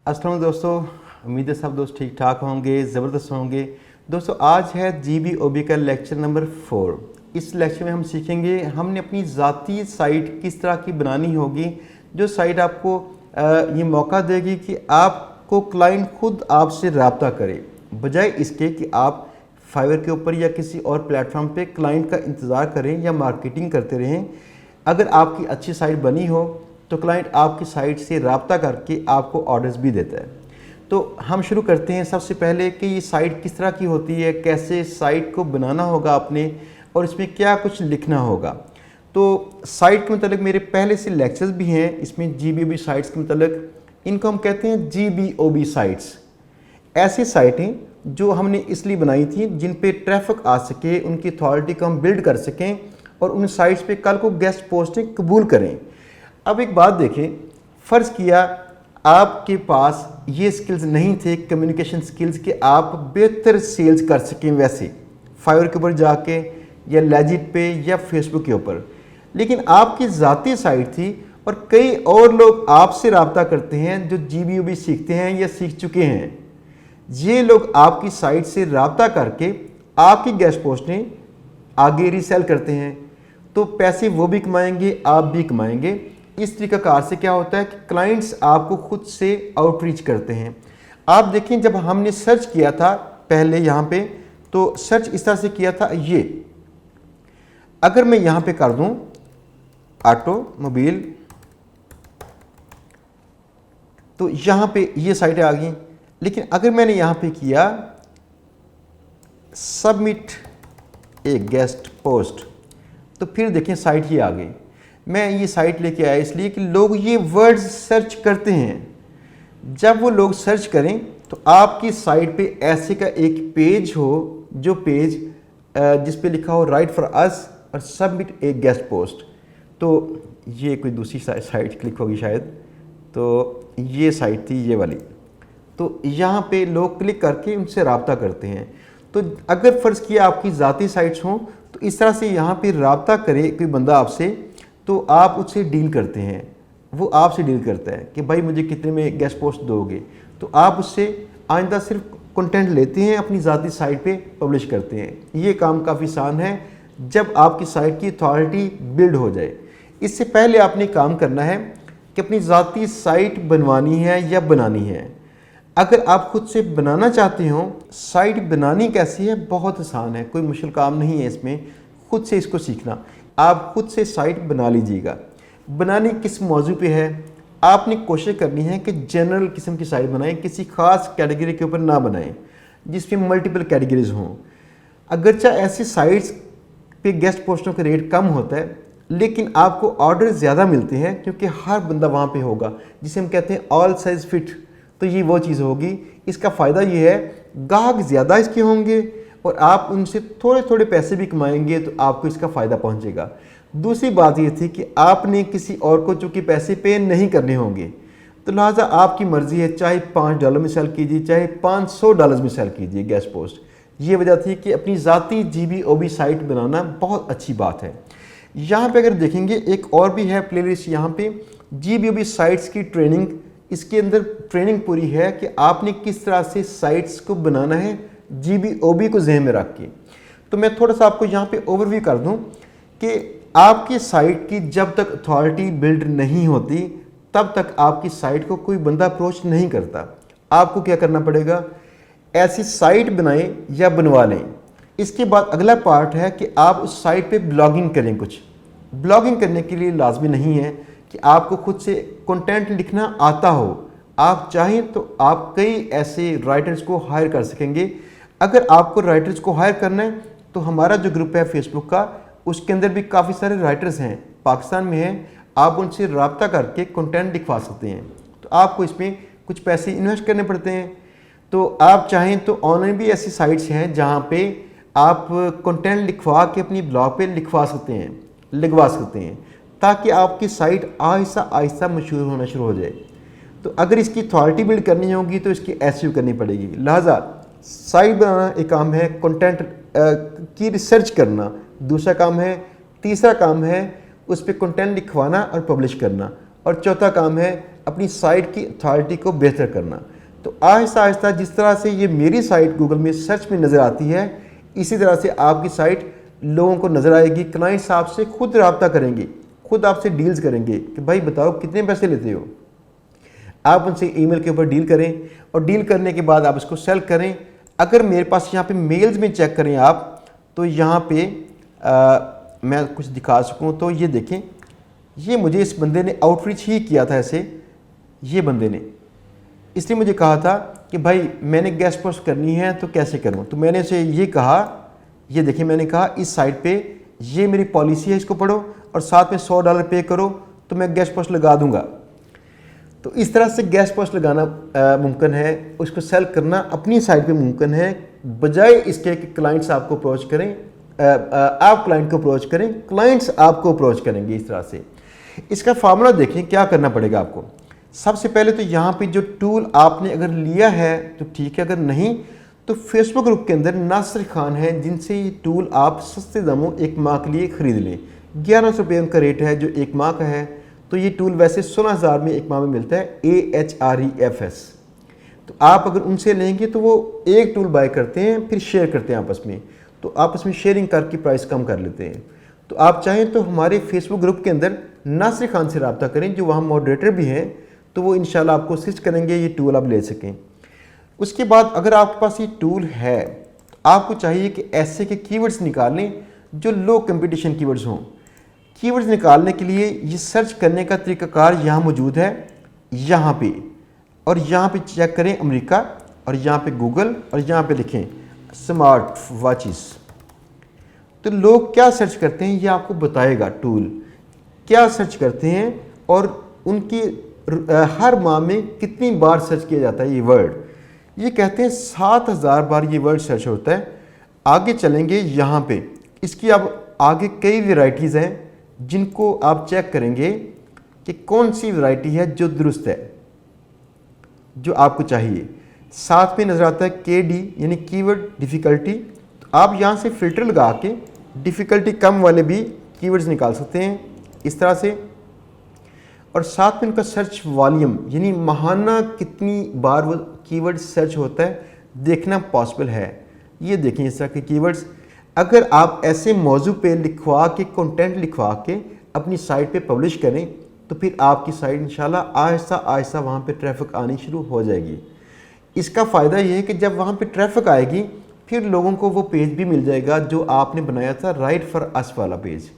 अस्सलाम दोस्तों, उम्मीद है सब दोस्त ठीक ठाक होंगे, ज़बरदस्त होंगे। दोस्तों आज है GBOB का लेक्चर नंबर 4। इस लेक्चर में हम सीखेंगे हमने अपनी ज़ाती साइट किस तरह की बनानी होगी, जो साइट आपको ये मौका देगी कि आपको क्लाइंट खुद आपसे रब्ता करे, बजाय इसके कि आप फाइवर के ऊपर या किसी और प्लेटफॉर्म पे क्लाइंट का इंतज़ार करें या मार्केटिंग करते रहें। अगर आपकी अच्छी साइट बनी हो तो क्लाइंट आपकी साइट से रब्ता करके आपको ऑर्डर्स भी देता है। तो हम शुरू करते हैं सबसे पहले कि ये साइट किस तरह की होती है, कैसे साइट को बनाना होगा आपने और इसमें क्या कुछ लिखना होगा। तो साइट के मतलब मेरे पहले से लेक्चर्स भी हैं इसमें GBOB साइट्स के मतलब, इनको हम कहते हैं GBOB साइट्स। ऐसी साइटें जो हमने इसलिए बनाई थी जिन पे ट्रैफिक आ सके, उनकी अथॉरिटी को हम बिल्ड कर सकें और उन साइट्स पे कल को गेस्ट पोस्टिंग कबूल करें। अब एक बात देखें, फ़र्ज़ किया आपके पास ये स्किल्स नहीं थे, कम्युनिकेशन स्किल्स, कि आप बेहतर सेल्स कर सकें वैसे फाइवर के ऊपर जाके या लेजिट पे या फेसबुक के ऊपर, लेकिन आपकी ज़ाती साइट थी और कई और लोग आपसे रब्ता करते हैं जो GBOB सीखते हैं या सीख चुके हैं। ये लोग आपकी साइट से रब्ता करके आपकी गेस्ट पोस्टें आगे रीसेल करते हैं, तो पैसे वो भी कमाएंगे, आप भी कमाएंगे। इस तरीक़ाकार से क्या होता है कि क्लाइंट्स आपको खुद से आउटरीच करते हैं। आप देखें जब हमने सर्च किया था पहले यहाँ पे, तो सर्च इस तरह से किया था, ये अगर मैं यहाँ पे कर दूँ ऑटोमोबाइल, तो यहाँ पे ये साइटें आ गई। लेकिन अगर मैंने यहाँ पे किया सबमिट ए गेस्ट पोस्ट, तो फिर देखें साइट ही आ गई। मैं ये साइट लेके आया इसलिए कि लोग ये वर्ड्स सर्च करते हैं। जब वो लोग सर्च करें तो आपकी साइट पे ऐसे का एक पेज हो, जो पेज जिस पे लिखा हो राइट फॉर अस और सबमिट ए गेस्ट पोस्ट। तो ये कोई दूसरी साइट क्लिक होगी शायद, तो ये साइट थी ये वाली। तो यहाँ पे लोग क्लिक करके उनसे रब्ता करते हैं। तो अगर फ़र्ज़ किया आपकी ज़ाती साइट्स हों तो इस तरह से यहाँ पे रब्ता करे कोई बंदा आपसे, तो आप उससे डील करते हैं, वो आपसे डील करता है कि भाई मुझे कितने में गेस्ट पोस्ट दोगे, तो आप उससे आइंदा सिर्फ कंटेंट लेते हैं, अपनी ज़ाती साइट पे पब्लिश करते हैं। ये काम काफ़ी आसान है जब आपकी साइट की अथॉरिटी बिल्ड हो जाए। इससे पहले आपने काम करना है कि अपनी ज़ाती साइट बनवानी है या बनानी है। अगर आप खुद से बनाना चाहते हो, साइट बनानी कैसी है, बहुत आसान है, कोई मुश्किल काम नहीं है इसमें, खुद से इसको सीखना। आप खुद से साइट बना लीजिएगा। बनानी किस मौजू पे है, आपने कोशिश करनी है कि जनरल किस्म की साइट बनाएं, किसी ख़ास कैटेगरी के ऊपर ना बनाएं जिसमें मल्टीपल कैटेगरीज हों। अगरचा ऐसी साइट्स पे गेस्ट पोस्टों का रेट कम होता है, लेकिन आपको ऑर्डर ज़्यादा मिलते हैं क्योंकि हर बंदा वहाँ पे होगा, जिसे हम कहते हैं ऑल साइज फिट। तो ये वो चीज़ होगी। इसका फ़ायदा ये है गाहक ज़्यादा इसके होंगे और आप उनसे थोड़े थोड़े पैसे भी कमाएंगे, तो आपको इसका फ़ायदा पहुंचेगा। दूसरी बात ये थी कि आपने किसी और को चूँकि पैसे पे नहीं करने होंगे, तो लिहाजा आपकी मर्ज़ी है, चाहे $5 में सेल कीजिए, चाहे $500 में सेल कीजिए गेस्ट पोस्ट। ये वजह थी कि अपनी ज़ाती GBOB साइट बनाना बहुत अच्छी बात है। यहाँ पे अगर देखेंगे एक और भी है प्लेलिस्ट, यहाँ पे GBOB साइट्स की ट्रेनिंग, इसके अंदर ट्रेनिंग पूरी है कि आपने किस तरह से साइट्स को बनाना है GBOB को ज़हन में रख के। तो मैं थोड़ा सा आपको यहाँ पे ओवरव्यू कर दूँ कि आपकी साइट की जब तक अथॉरिटी बिल्ड नहीं होती तब तक आपकी साइट को कोई बंदा अप्रोच नहीं करता। आपको क्या करना पड़ेगा, ऐसी साइट बनाएं या बनवा लें। इसके बाद अगला पार्ट है कि आप उस साइट पे ब्लॉगिंग करें। कुछ ब्लॉगिंग करने के लिए लाजमी नहीं है कि आपको खुद से कंटेंट लिखना आता हो। आप चाहें तो आप कई ऐसे राइटर्स को हायर कर सकेंगे। अगर आपको राइटर्स को हायर करना है तो हमारा जो ग्रुप है फेसबुक का, उसके अंदर भी काफ़ी सारे राइटर्स हैं, पाकिस्तान में हैं, आप उनसे रब्ता करके कंटेंट लिखवा सकते हैं। तो आपको इसमें कुछ पैसे इन्वेस्ट करने पड़ते हैं। तो आप चाहें तो ऑनलाइन भी ऐसी साइट्स हैं जहाँ पे आप कंटेंट लिखवा के अपनी ब्लॉग पे लिखवा सकते हैं, लगवा सकते हैं, ताकि आपकी साइट आहिस्ता आहिस्ता मशहूर होना शुरू हो जाए। तो अगर इसकी अथॉरिटी बिल्ड करनी होगी तो इसकी SEO करनी पड़ेगी। लिहाजा साइट बनाना एक काम है, कंटेंट की रिसर्च करना दूसरा काम है, तीसरा काम है उस पर कंटेंट लिखवाना और पब्लिश करना, और चौथा काम है अपनी साइट की अथॉरिटी को बेहतर करना। तो आहिस्ता आहिस्ता जिस तरह से ये मेरी साइट गूगल में सर्च में नज़र आती है, इसी तरह से आपकी साइट लोगों को नज़र आएगी। क्लाइंट्स आपसे खुद रब्ता करेंगे, खुद आपसे डील्स करेंगे कि भाई बताओ कितने पैसे लेते हो। आप उनसे ईमेल के ऊपर डील करें और डील करने के बाद आप उसको सेल करें। अगर मेरे पास यहाँ पे मेल्स में चेक करें आप, तो यहाँ पे मैं कुछ दिखा सकूँ तो ये देखें, ये मुझे इस बंदे ने आउटरीच ही किया था ऐसे, ये बंदे ने इसलिए मुझे कहा था कि भाई मैंने गेस्ट पोस्ट करनी है तो कैसे करूँ। तो मैंने उसे ये कहा, ये देखिए मैंने कहा इस साइट पे ये मेरी पॉलिसी है, इसको पढ़ो और साथ में $100 पे करो तो मैं गेस्ट पोस्ट लगा दूंगा। तो इस तरह से गेस्ट पोस्ट लगाना मुमकिन है, उसको सेल करना अपनी साइट पे मुमकिन है, बजाय इसके कि क्लाइंट्स आपको अप्रोच करें, आप क्लाइंट को अप्रोच करें, क्लाइंट्स आपको अप्रोच करेंगे। इस तरह से इसका फार्मूला देखें क्या करना पड़ेगा आपको। सबसे पहले तो यहाँ पे जो टूल आपने अगर लिया है तो ठीक है, अगर नहीं तो फेसबुक ग्रुप के अंदर नासिर खान है जिनसे ये टूल आप सस्ते दामों एक माह के लिए ख़रीद लें। 1100 रुपये उनका रेट है जो एक माह का है। तो ये टूल वैसे 16,000 में एक माह में मिलता है, AHREFS। तो आप अगर उनसे लेंगे तो वो एक टूल बाय करते हैं फिर शेयर करते हैं आपस में, तो आपस में शेयरिंग करके प्राइस कम कर लेते हैं। तो आप चाहें तो हमारे फेसबुक ग्रुप के अंदर नासिर खान से रब्ता करें जो वहाँ मॉडरेटर भी हैं, तो वो इंशाल्लाह आपको असिस्ट करेंगे, ये टूल आप ले सकें। उसके बाद अगर आपके पास ये टूल है तो आपको चाहिए कि ऐसे के कीवर्ड्स निकालें जो लो कंपटीशन कीवर्ड्स हों। कीवर्ड्स निकालने के लिए ये सर्च करने का तरीक़ाकार यहाँ मौजूद है, यहाँ पे, और यहाँ पे चेक करें अमेरिका, और यहाँ पे गूगल, और यहाँ पे लिखें स्मार्ट वॉचेस। तो लोग क्या सर्च करते हैं ये आपको बताएगा टूल, क्या सर्च करते हैं और उनकी हर माह में कितनी बार सर्च किया जाता है ये वर्ड। ये कहते हैं 7,000 बार ये वर्ड सर्च होता है। आगे चलेंगे यहाँ पे, इसकी अब आगे कई वैरायटीज़ हैं जिनको आप चेक करेंगे कि कौन सी वैरायटी है जो दुरुस्त है, जो आपको चाहिए। साथ में नज़र आता है KD यानी कीवर्ड डिफ़िकल्टी। तो आप यहाँ से फ़िल्टर लगा के डिफ़िकल्टी कम वाले भी कीवर्ड्स निकाल सकते हैं इस तरह से। और साथ में उनका सर्च वॉल्यूम यानी माहाना कितनी बार वो कीवर्ड सर्च होता है देखना पॉसिबल है। ये देखें इस तरह के कीवर्ड्स अगर आप ऐसे मौजू पे लिखवा के कंटेंट लिखवा के अपनी साइट पे पब्लिश करें तो फिर आपकी साइट इंशाल्लाह आहिस्ता आहिस्ता वहाँ पे ट्रैफिक आनी शुरू हो जाएगी। इसका फ़ायदा ये है कि जब वहाँ पे ट्रैफिक आएगी फिर लोगों को वो पेज भी मिल जाएगा जो आपने बनाया था राइट फॉर अस वाला पेज,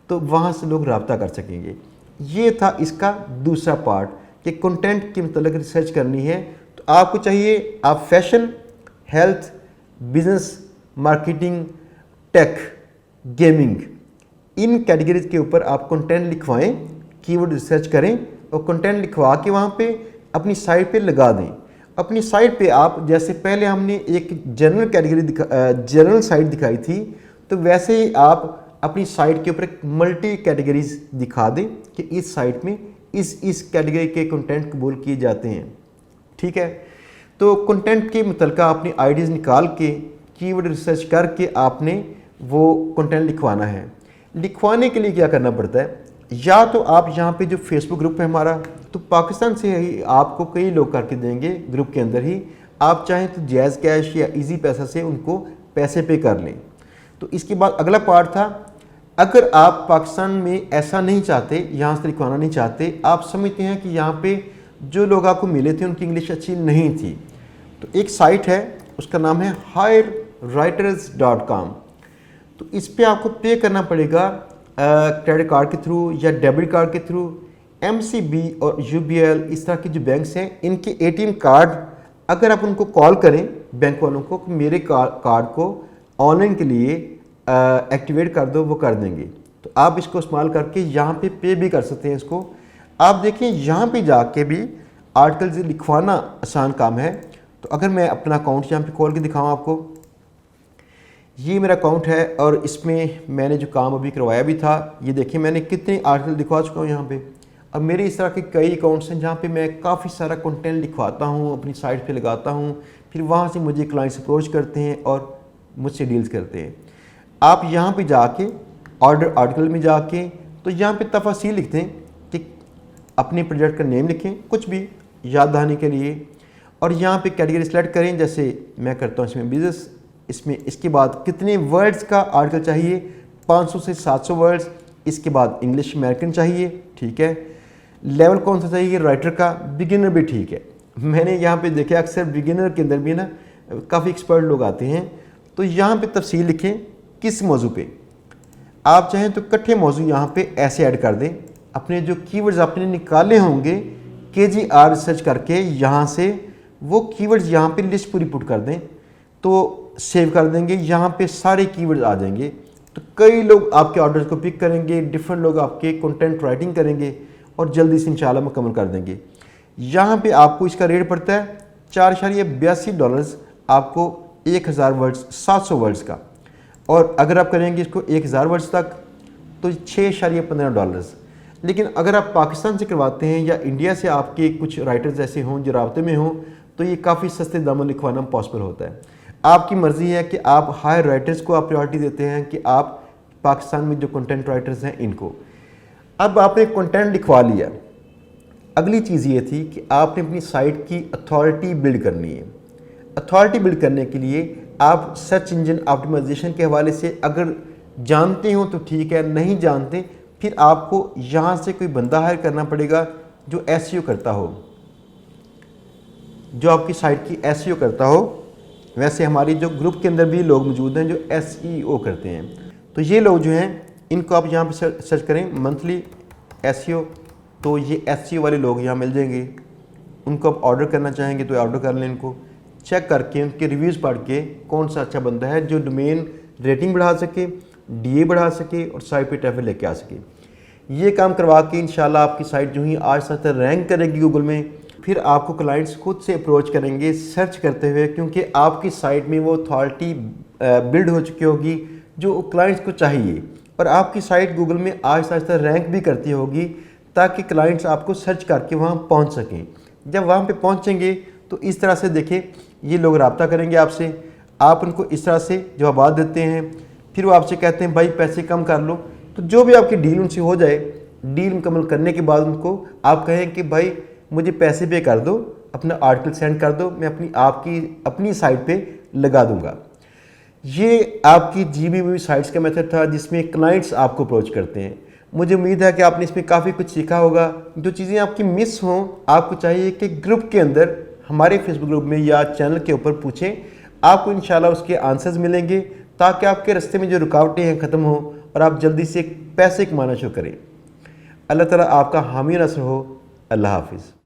तो वहाँ से लोग रब्ता कर सकेंगे। ये था इसका दूसरा पार्ट कि कंटेंट के मतलब रिसर्च करनी है। तो आपको चाहिए आप fashion, health, business, marketing, tech, gaming, इन कैटेगरीज के ऊपर आप कंटेंट लिखवाएं, कीवर्ड रिसर्च करें और कंटेंट लिखवा के वहाँ पे अपनी साइट पे लगा दें। अपनी साइट पे आप जैसे पहले हमने एक जनरल कैटेगरी जनरल साइट दिखाई थी, तो वैसे ही आप अपनी साइट के ऊपर एक मल्टी कैटेगरीज दिखा दें कि इस साइट में इस कैटेगरी के कंटेंट कबूल किए जाते हैं। ठीक है, तो कंटेंट के मुतल्लिक़ अपनी आइडियाज़ निकाल के कीवर्ड रिसर्च करके आपने वो कंटेंट लिखवाना है। लिखवाने के लिए क्या करना पड़ता है, या तो आप यहाँ पे जो फेसबुक ग्रुप है हमारा, तो पाकिस्तान से ही आपको कई लोग करके देंगे ग्रुप के अंदर ही। आप चाहें तो जैज़ कैश या इजी पैसा से उनको पैसे पे कर लें। तो इसके बाद अगला पार्ट था, अगर आप पाकिस्तान में ऐसा नहीं चाहते, यहाँ से लिखवाना नहीं चाहते, आप समझते हैं कि यहाँ पे जो लोग आपको मिले थे उनकी इंग्लिश अच्छी नहीं थी, तो एक साइट है उसका नाम है hirewriters.com। तो इस पे आपको पे करना पड़ेगा क्रेडिट कार्ड के थ्रू या डेबिट कार्ड के थ्रू। MCB और UBL इस तरह के जो बैंक्स हैं इनके ATM कार्ड अगर आप उनको कॉल करें बैंक वालों को कि मेरे कार्ड को ऑनलाइन के लिए एक्टिवेट कर दो, वो कर देंगे। तो आप इसको इस्तेमाल करके यहाँ पे भी कर सकते हैं इसको। आप देखें यहाँ पे जाके भी आर्टिकल्स लिखवाना आसान काम है। तो अगर मैं अपना अकाउंट यहाँ पे खोल के दिखाऊँ आपको, ये मेरा अकाउंट है और इसमें मैंने जो काम अभी करवाया भी था, ये देखिए मैंने कितने आर्टिकल दिखवा चुका हूँ यहाँ पे। अब मेरे इस तरह के कई अकाउंट्स हैं जहाँ पे मैं काफ़ी सारा कंटेंट लिखवाता हूँ, अपनी साइट पे लगाता हूँ, फिर वहाँ से मुझे क्लाइंट्स अप्रोच करते हैं और मुझसे डील्स करते हैं। आप यहाँ पे जाके ऑर्डर आर्टिकल में जाके तो यहाँ पे तफासील लिखते हैं कि अपने प्रोजेक्ट का नेम लिखें, कुछ भी याद दहानी के लिए, और यहाँ पे कैटेगरी सेलेक्ट करें। जैसे मैं करता हूँ इसमें बिजनेस, इसमें इसके बाद कितने वर्ड्स का आर्टिकल चाहिए, 500 से 700 वर्ड्स। इसके बाद इंग्लिश अमेरिकन चाहिए, ठीक है। लेवल कौन सा चाहिए, राइटर का, बिगिनर भी ठीक है। मैंने यहाँ पे देखा अक्सर बिगिनर के अंदर भी ना काफ़ी एक्सपर्ट लोग आते हैं, तो यहाँ पे तफसील लिखें किस मौजू पे। आप चाहें तो इकट्ठे मौजू यहाँ पे ऐसे ऐड कर दें। अपने जो कीवर्ड्स आपने निकाले होंगे KGR रिसर्च करके, यहाँ से वो कीवर्ड्स यहाँ पे लिस्ट पूरी पुट कर दें, तो सेव कर देंगे, यहाँ पे सारे कीवर्ड्स आ जाएंगे। तो कई लोग आपके ऑर्डर्स को पिक करेंगे, डिफरेंट लोग आपके कंटेंट राइटिंग करेंगे और जल्दी से इंशाल्लाह मुकम्मल कर देंगे। यहाँ पे आपको इसका रेट पड़ता है $4.82, आपको 1000 वर्ड्स, 700 वर्ड्स का। और अगर आप करेंगे इसको 1000 वर्ड्स तक तो $6.15। लेकिन अगर आप पाकिस्तान से करवाते हैं या इंडिया से आपके कुछ राइटर्स ऐसे हों जो राब्ते में हों, तो ये काफ़ी सस्ते दामों लिखवाना पॉसिबल होता है। आपकी मर्ज़ी है कि आप हायर राइटर्स को आप प्रायोरिटी देते हैं कि आप पाकिस्तान में जो कंटेंट राइटर्स हैं इनको। अब आपने कंटेंट लिखवा लिया, अगली चीज़ ये थी कि आपने अपनी साइट की अथॉरिटी बिल्ड करनी है। अथॉरिटी बिल्ड करने के लिए आप सर्च इंजन ऑप्टिमाइजेशन के हवाले से अगर जानते हो तो ठीक है, नहीं जानते फिर आपको यहाँ से कोई बंदा हायर करना पड़ेगा जो SEO करता हो, जो आपकी साइट की SEO करता हो। वैसे हमारी जो ग्रुप के अंदर भी लोग मौजूद हैं जो SEO करते हैं, तो ये लोग जो हैं इनको आप यहाँ पे सर्च करें मंथली SEO, तो ये SEO वाले लोग यहाँ मिल जाएंगे। उनको आप ऑर्डर करना चाहेंगे तो ऑर्डर कर लें, इनको चेक करके उनके रिव्यूज़ पढ़ के कौन सा अच्छा बंदा है जो डोमेन रेटिंग बढ़ा सके, DA बढ़ा सके और साइट पे ट्रैफिक लेके आ सके। ये काम करवा के इंशाल्लाह आपकी साइट जो ही आज तक रैंक करेगी गूगल में। फिर आपको क्लाइंट्स खुद से अप्रोच करेंगे सर्च करते हुए, क्योंकि आपकी साइट में वो अथॉरिटी बिल्ड हो चुकी होगी जो क्लाइंट्स को चाहिए, और आपकी साइट गूगल में आज तक रैंक भी करती होगी ताकि क्लाइंट्स आपको सर्च करके वहाँ पहुँच सकें। जब वहाँ पे पहुँचेंगे तो इस तरह से देखें ये लोग रब्ता करेंगे आपसे, आप उनको इस तरह से जवाब देते हैं, फिर वो आपसे कहते हैं भाई पैसे कम कर लो। तो जो भी आपकी डील उनसे हो जाए, डील मुकम्मल करने के बाद उनको आप कहें कि भाई मुझे पैसे पे कर दो, अपना आर्टिकल सेंड कर दो, मैं अपनी साइट पे लगा दूंगा। ये आपकी GBB साइट्स का मेथड था जिसमें क्लाइंट्स आपको अप्रोच करते हैं। मुझे उम्मीद है कि आपने इसमें काफ़ी कुछ सीखा होगा। जो चीज़ें आपकी मिस हों, आपको चाहिए कि ग्रुप के अंदर हमारे फेसबुक ग्रुप में या चैनल के ऊपर पूछें, आपको इंशाल्लाह उसके आंसर्स मिलेंगे ताकि आपके रास्ते में जो रुकावटें हैं ख़त्म हो और आप जल्दी से पैसे कमाना शुरू करें। अल्लाह ताला आपका हामी नसर हो। अल्लाह हाफिज़।